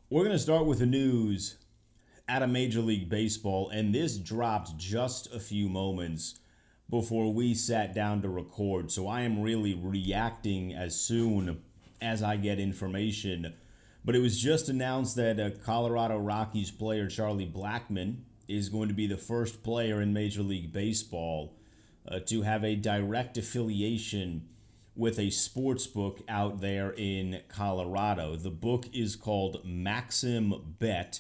We're going to start with the news out of Major League Baseball, and this dropped just a few moments before we sat down to record. So I am really reacting as soon as I get information. But it was just announced that Colorado Rockies player Charlie Blackmon is going to be the first player in Major League Baseball to have a direct affiliation with a sports book out there in Colorado. The book is called Maxim Bet.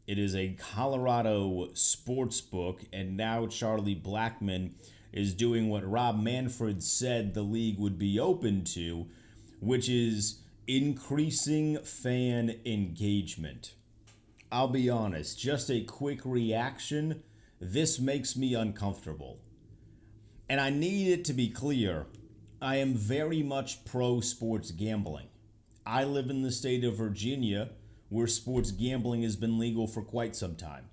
It is a Colorado sports book, and now Charlie Blackmon is doing what Rob Manfred said the league would be open to, which is increasing fan engagement. I'll be honest, just a quick reaction, this makes me uncomfortable. And I need it to be clear, I am very much pro sports gambling. I live in the state of Virginia, where sports gambling has been legal for quite some time.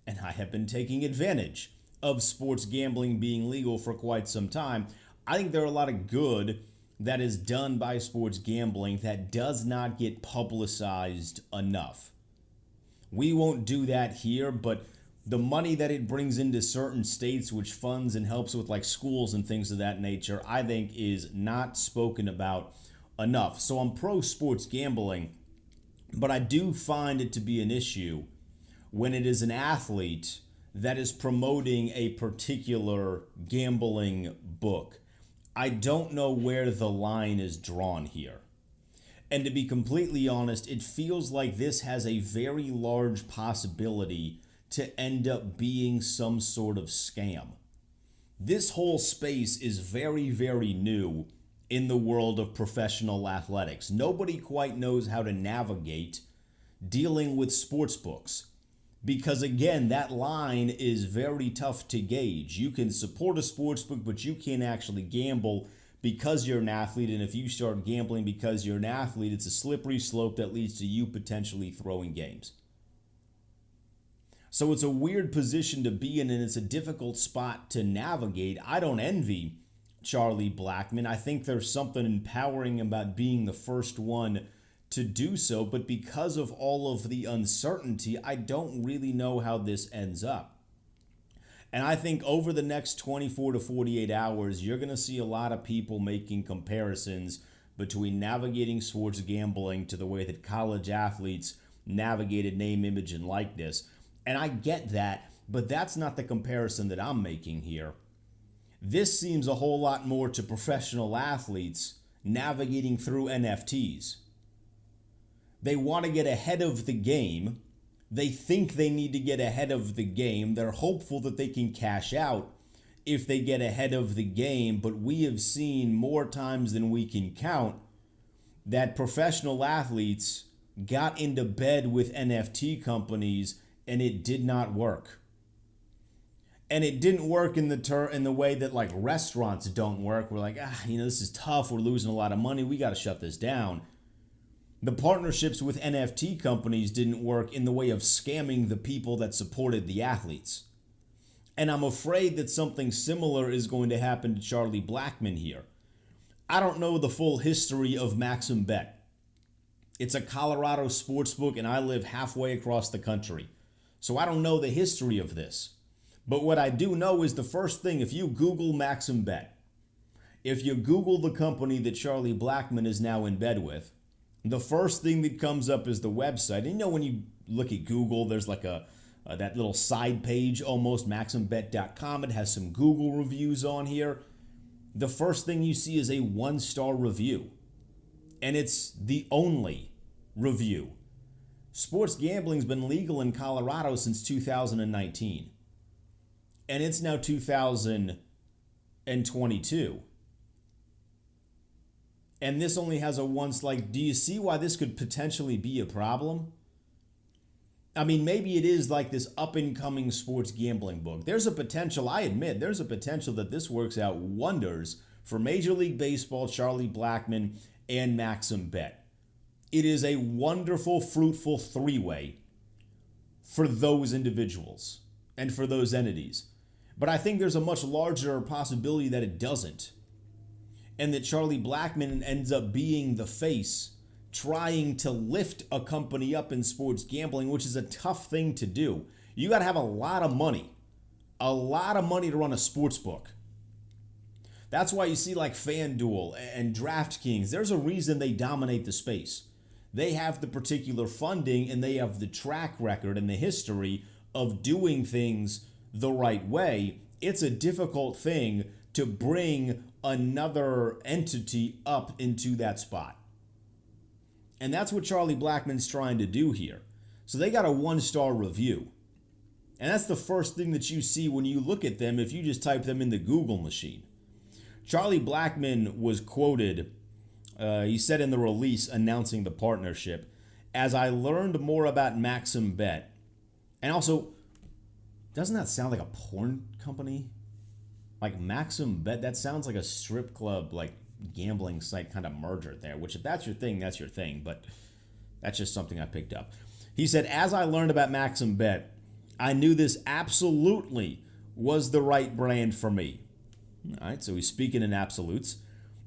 And I have been taking advantage of sports gambling being legal for quite some time. I think there are a lot of good that is done by sports gambling that does not get publicized enough. We won't do that here, but the money that it brings into certain states, which funds and helps with like schools and things of that nature, I think is not spoken about enough. So I'm pro sports gambling, but I do find it to be an issue when it is an athlete that is promoting a particular gambling book. I don't know where the line is drawn here. And to be completely honest, it feels like this has a very large possibility to end up being some sort of scam. This whole space is very, very new in the world of professional athletics. Nobody quite knows how to navigate dealing with sports books. Because again, that line is very tough to gauge. You can support a sports book, but you can't actually gamble because you're an athlete. And if you start gambling because you're an athlete, it's a slippery slope that leads to you potentially throwing games. So it's a weird position to be in, and it's a difficult spot to navigate. I don't envy Charlie Blackmon. I think there's something empowering about being the first one to do so, but because of all of the uncertainty, I don't really know how this ends up. And I think over the next 24 to 48 hours, you're going to see a lot of people making comparisons between navigating sports gambling to the way that college athletes navigated name, image, and likeness. And I get that, but that's not the comparison that I'm making here. This seems a whole lot more to professional athletes navigating through NFTs. They want to get ahead of the game. They think they need to get ahead of the game. They're hopeful that they can cash out if they get ahead of the game, but we have seen more times than we can count that professional athletes got into bed with NFT companies and it did not work. And it didn't work in the way that like restaurants don't work. We're like, this is tough. We're losing a lot of money. We got to shut this down. The partnerships with NFT companies didn't work in the way of scamming the people that supported the athletes. And I'm afraid that something similar is going to happen to Charlie Blackmon here. I don't know the full history of Maxim Bet. It's a Colorado sports book, and I live halfway across the country. So I don't know the history of this. But what I do know is the first thing, if you Google Maxim Bet, if you Google the company that Charlie Blackmon is now in bed with, the first thing that comes up is the website. And when you look at Google, there's like that little side page, almost maximbet.com. It has some Google reviews on here. The first thing you see is a 1-star review. And it's the only review. Sports gambling's been legal in Colorado since 2019. And it's now 2022. And this only has a do you see why this could potentially be a problem? I mean, maybe it is like this up-and-coming sports gambling book. There's a potential, I admit, there's a potential that this works out wonders for Major League Baseball, Charlie Blackmon, and Maxim Bet. It is a wonderful, fruitful three-way for those individuals and for those entities. But I think there's a much larger possibility that it doesn't. And that Charlie Blackmon ends up being the face trying to lift a company up in sports gambling, which is a tough thing to do. You got to have a lot of money to run a sports book. That's why you see like FanDuel and DraftKings, there's a reason they dominate the space. They have the particular funding and they have the track record and the history of doing things the right way. It's a difficult thing to bring another entity up into that spot. And that's what Charlie Blackmon's trying to do here. So they got a 1-star review. And that's the first thing that you see when you look at them if you just type them in the Google machine. Charlie Blackmon was quoted, he said in the release announcing the partnership, "As I learned more about Maxim Bet," and also, doesn't that sound like a porn company? Like Maxim Bet, that sounds like a strip club, like gambling site kind of merger there, which if that's your thing, that's your thing, but that's just something I picked up. He said, "As I learned about Maxim Bet, I knew this absolutely was the right brand for me." All right, so he's speaking in absolutes.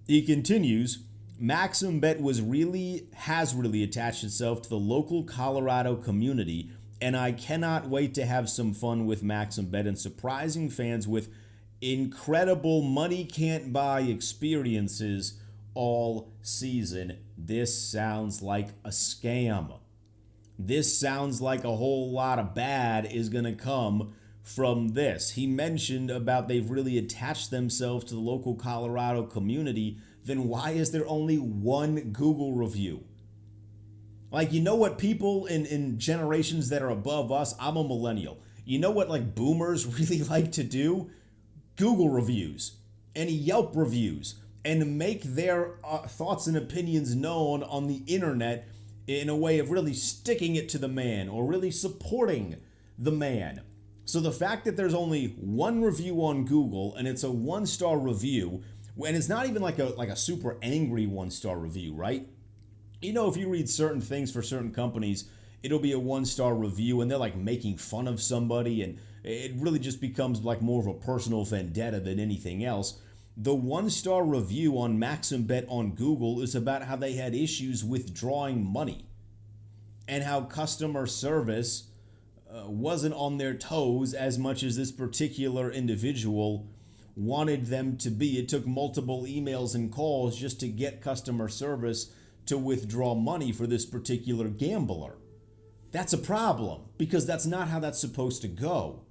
He continues, "Maxim Bet has really attached itself to the local Colorado community, and I cannot wait to have some fun with Maxim Bet and surprising fans with incredible money can't buy experiences all season." This sounds like a scam. This sounds like a whole lot of bad is going to come from this. He mentioned about they've really attached themselves to the local Colorado community. Then why is there only one Google review? Like, you know what people in generations that are above us, I'm a millennial. You know what like boomers really like to do? Google reviews and Yelp reviews and make their thoughts and opinions known on the internet in a way of really sticking it to the man or really supporting the man. So the fact that there's only one review on Google and it's a 1-star review, and it's not even like a super angry 1-star review, right? You know, if you read certain things for certain companies, it'll be a 1-star review and they're like making fun of somebody and it really just becomes like more of a personal vendetta than anything else. The 1-star review on Maxim Bet on Google is about how they had issues withdrawing money and how customer service wasn't on their toes as much as this particular individual wanted them to be. It took multiple emails and calls just to get customer service to withdraw money for this particular gambler. That's a problem because that's not how that's supposed to go.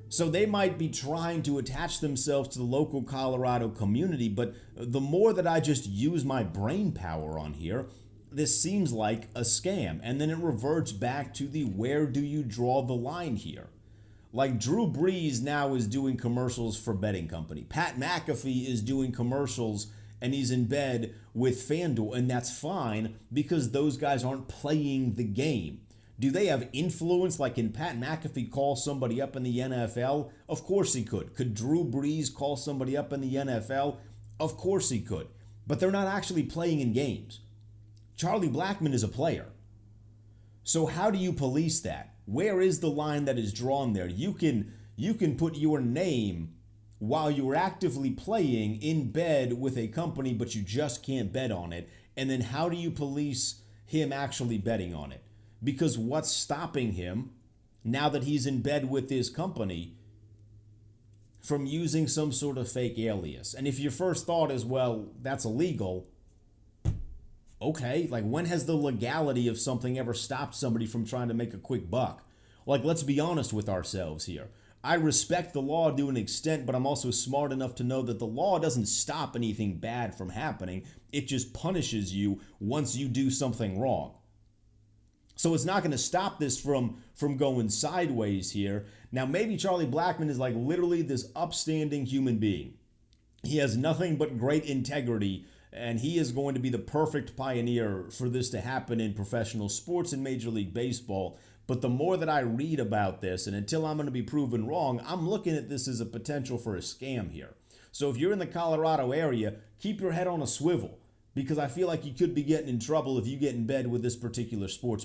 So they might be trying to attach themselves to the local Colorado community, but the more that I just use my brain power on here, this seems like a scam. And then it reverts back to the where do you draw the line here? Like Drew Brees now is doing commercials for betting company. Pat McAfee is doing commercials and he's in bed with FanDuel, and that's fine because those guys aren't playing the game. Do they have influence? Like, can Pat McAfee call somebody up in the NFL? Of course he could. Could Drew Brees call somebody up in the NFL? Of course he could. But they're not actually playing in games. Charlie Blackmon is a player. So how do you police that? Where is the line that is drawn there? You can put your name while you're actively playing in bed with a company, but you just can't bet on it. And then how do you police him actually betting on it? Because what's stopping him, now that he's in bed with this company, from using some sort of fake alias? And if your first thought is, well, that's illegal, okay, like when has the legality of something ever stopped somebody from trying to make a quick buck? Like, let's be honest with ourselves here. I respect the law to an extent, but I'm also smart enough to know that the law doesn't stop anything bad from happening. It just punishes you once you do something wrong. So it's not going to stop this from going sideways here. Now, maybe Charlie Blackmon is like literally this upstanding human being. He has nothing but great integrity, and he is going to be the perfect pioneer for this to happen in professional sports and Major League Baseball. But the more that I read about this, and until I'm going to be proven wrong, I'm looking at this as a potential for a scam here. So if you're in the Colorado area, keep your head on a swivel, because I feel like you could be getting in trouble if you get in bed with this particular sportsbook.